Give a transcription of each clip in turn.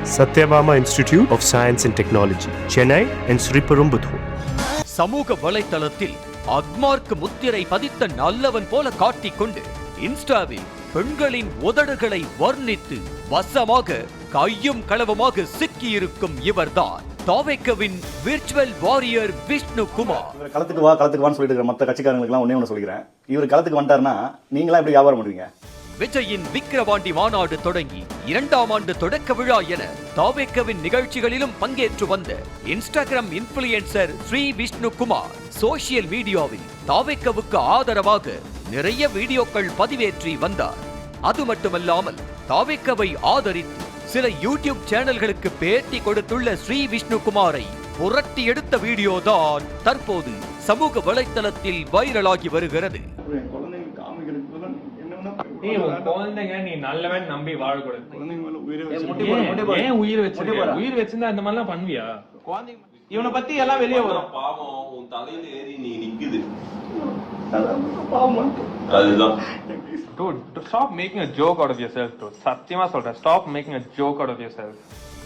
Satyabama Institute of Science and Technology, Chennai and Sriperumbudur. சமூக வலைத்தளத்தில் அக்மார்க் முத்திரை பதித்த நல்லவன் போல காட்டிக்கொண்டு இன்ஸ்டாவில் பெண்களின் உதடுகளை வர்ணித்து வசமாக கையும் களவுமாக சிக்கியிருக்கும் இவர்தான் தாவேக்கவின் விர்ச்சுவல் வாரியர் விஷ்ணு குமார். களத்துக்கு வான்னு சொல்லிட்டு இருக்கிற மற்ற கட்சிக்காரங்களுக்குலாம் ஒண்ணே ஒன்று சொல்லிக்கிறேன். இவர் களத்துக்கு வந்துட்டாருன்னா நீங்களா எப்படி வியாபாரம் பண்ணுவீங்க? விஜயின் விக்கிரவாண்டி மாநாடு தொடங்கி 2ஆம் ஆண்டு தொடக்க விழா என தாவேக்கவின் நிகழ்ச்சிகளிலும் பங்கேற்று வந்த Instagram influencer Sri Vishnu Kumar social மீடியாவில் தாவேக்கவுக்கு ஆதரவாக நிறைய வீடியோக்கள் பதிவேற்றி வந்தார். அது மட்டுமல்லாமல் தாவேக்கவை ஆதரித்து சில யூடியூப் சேனல்களுக்கு பேட்டி கொடுத்துள்ள ஸ்ரீ விஷ்ணு குமாரை புரட்டி எடுத்த வீடியோ தான் தற்போது சமூக வலைத்தளத்தில் வைரலாகி வருகிறது. குழந்தைங்க நீ நல்லவன் நம்பி வாழக்கூடாது. ஏன் உயிர் வச்சிருக்க? உயிர் வச்சிருந்தா இந்த மாதிரிலாம் பண்ணுவியா? இவனை பத்தி எல்லாம் வெளியே வரும். பாவம் உன் தலையில ஏறி நீ நிக்குது. அதுதான். Dude, stop making a joke out of yourself, dude. சத்தியமா சொல்றேன், stop making a joke out of yourself.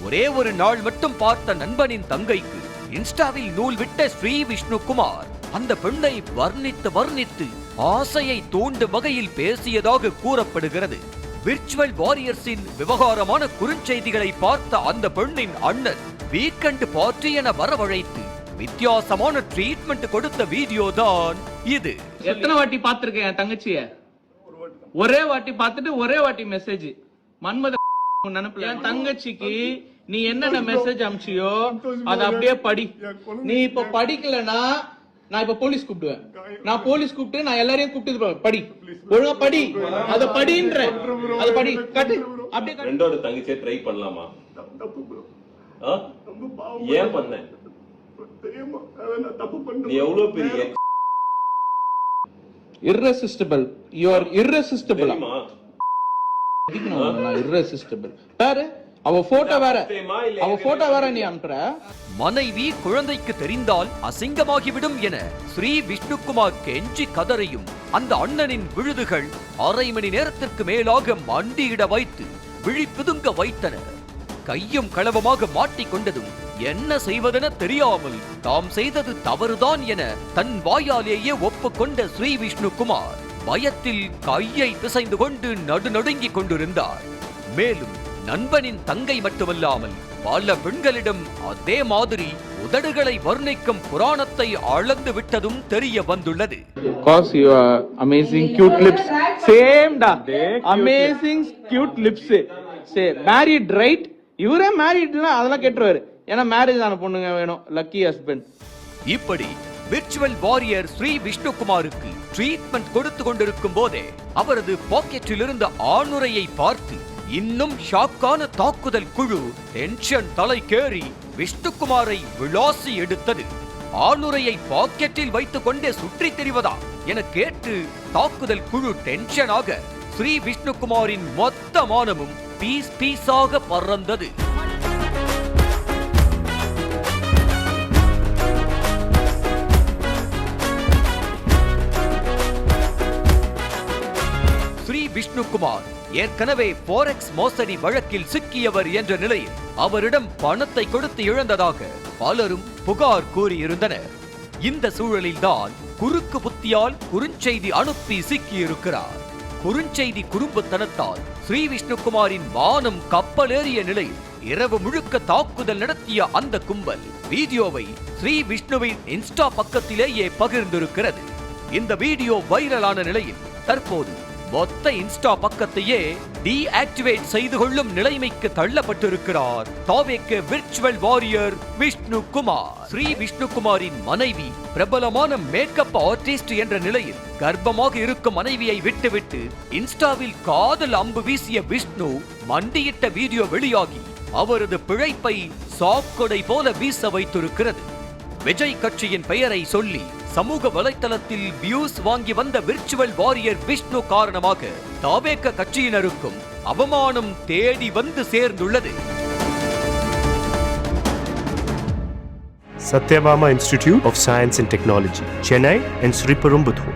ஒரே ஒரு நாள் மட்டும் பார்த்த நண்பனின் தங்கைக்கு இன்ஸ்டாவில் நூல் விட்ட ஸ்ரீ விஷ்ணு குமார் அந்த பெண்ணை வர்ணித்து ஆசையை தூண்டும் வகையில் பேசியதாக கூறப்படுகிறது. விர்ச்சுவல் வாரியர்ஸின் விவகாரமான குறுஞ்செய்திகளை பார்த்த அந்த பெண்ணின் அண்ணன் வீக்கெண்ட் பார்ட்டி என வரவழைத்து வித்தியாசமான ட்ரீட்மெண்ட் கொடுத்த வீடியோ தான் இது. எத்தனை வாட்டி பார்த்திருக்கேன் என் தங்கச்சிய? ஒரே வாட்டி பார்த்துட்டு ஒரே வாட்டி மெசேஜ் மன்மத நினைப்புல. என் தங்கச்சிக்கு நீ என்னென்ன மெசேஜ் அனுப்பிச்சியோ அதை அப்படியே படி. நீ இப்ப படிக்கலனா நான் இப்ப போலீஸ் கூப்பிடுவேன். நான் போலீஸ் கூப்பிட்டு நான் எல்லாரையும் கூப்பிட்டு படி, ஒழுங்கா படி, அத படின்ற, அத படி கட்டு அப்படியே. ரெண்டோட தங்கச்சியை ட்ரை பண்ணலாமா? ஏன் பண்ண? நீ எவ்வளவு பெரிய irresistible. You are irresistible. irresistible. பாரு அவ போட்டோ வேற நீ அனுப்புற. மனைவி குழந்தைக்கு தெரிந்தால் அசிங்கமாகிவிடும் என ஸ்ரீ விஷ்ணுகுமார் கெஞ்சி கதறையும் அந்த அண்ணனின் விழுதுகள் அரை மணி நேரத்திற்கு மேலாக மண்டியிட வைத்து விழிப்புதுங்க வைத்தனர். கையும் களவமாக மாட்டிக்கொண்டதும் என்ன செய்வதென தெரியாமல் தாம் செய்தது தவறுதான் என தன் வாயாலேயே ஒப்புக்கொண்ட ஸ்ரீ விஷ்ணு குமார் பயத்தில் கையை பிசைந்து கொண்டு நடுநடுங்கிக் கொண்டிருந்தார். மேலும் நண்பனின் தங்கை மட்டுமல்லாமல் பல பெண்களிடம் அதே மாதிரி உதடுகளை வர்ணிக்கும் புராணத்தை அளந்து விட்டதும் தெரிய வந்துள்ளது. Cause you are amazing cute lips. Same da. Amazing cute lips. Say married right? இவரே மேரிட்னா அதெல்லாம் கேட்டுருவாரு. ஏன்னா மேரேஜ் ஆன பொண்ணுங்க வேணும், லக்கி ஹஸ்பண்ட். இப்படி விர்ச்சுவல் வாரியர் ஸ்ரீ விஷ்ணுகுமாருக்கு ட்ரீட்மெண்ட் கொடுத்து கொண்டிருக்கும் போதே அவரது பாக்கெட்டில் இருந்த ஆணுரையை பார்த்து இன்னும் ஷாக்கான தாக்குதல் குழு டென்ஷன் தலைக்கேறி விஷ்ணுகுமாரை விளாசி எடுத்தது. ஆணுரையை பாக்கெட்டில் வைத்துக் கொண்டே சுற்றி திரிவதா என கேட்டு தாக்குதல் குழு டென்ஷனாக ஸ்ரீ விஷ்ணுகுமாரின் மொத்த மானமும் பீஸ் பீஸாக பறந்தது. ஸ்ரீ விஷ்ணுகுமார் ஏற்கனவே ஃபாரெக்ஸ் மோசடி வழக்கில் சிக்கியவர் என்ற நிலையில் அவரிடம் பணத்தை கொடுத்து இழந்ததாக பலரும் புகார் கூறியிருந்தனர். இந்த சூழலில்தான் குறுக்கு புத்தியால் குறுஞ்செய்தி அனுப்பி சிக்கியிருக்கிறார். குறுஞ்செய்தி குறும்புத்தனத்தால் ஸ்ரீ விஷ்ணுகுமாரின் வானம் கப்பலேறிய நிலையில் இரவு முழுக்க தாக்குதல் நடத்திய அந்த கும்பல் வீடியோவை ஸ்ரீ விஷ்ணுவின் இன்ஸ்டா பக்கத்திலேயே பகிர்ந்திருக்கிறது. இந்த வீடியோ வைரலான நிலையில் தற்போது மொத்த இன்ஸ்டா பக்கத்தையே டீஆக்டிவேட் செய்து கொள்ளும் நிலைமைக்கு தள்ளப்பட்டிருக்கிறார் தாவேக்க விர்ச்சுவல் வாரியர் விஷ்ணு குமார். ஸ்ரீ விஷ்ணுகுமாரின் மனைவி பிரபலமான மேக்கப் ஆர்டிஸ்ட் என்ற நிலையில் கர்ப்பமாக இருக்கும் மனைவியை விட்டுவிட்டு இன்ஸ்டாவில் காதல் அம்பு வீசிய விஷ்ணு மண்டியிட்ட வீடியோ வெளியாகி அவரது பிழைப்பை சாக்கொடை போல வீச வைத்திருக்கிறது. விஜய் கட்சியின் பெயரை சொல்லி சமூக வலைத்தளத்தில் வியூஸ் வாங்கி வந்த விர்ச்சுவல் வாரியர் விஷ்ணு காரணமாக தாவேக்க கட்சியினருக்கும் அவமானம் தேடி வந்து சேர்ந்துள்ளது. Satyabama Institute of Science and Technology, Chennai and Sriperumbudur.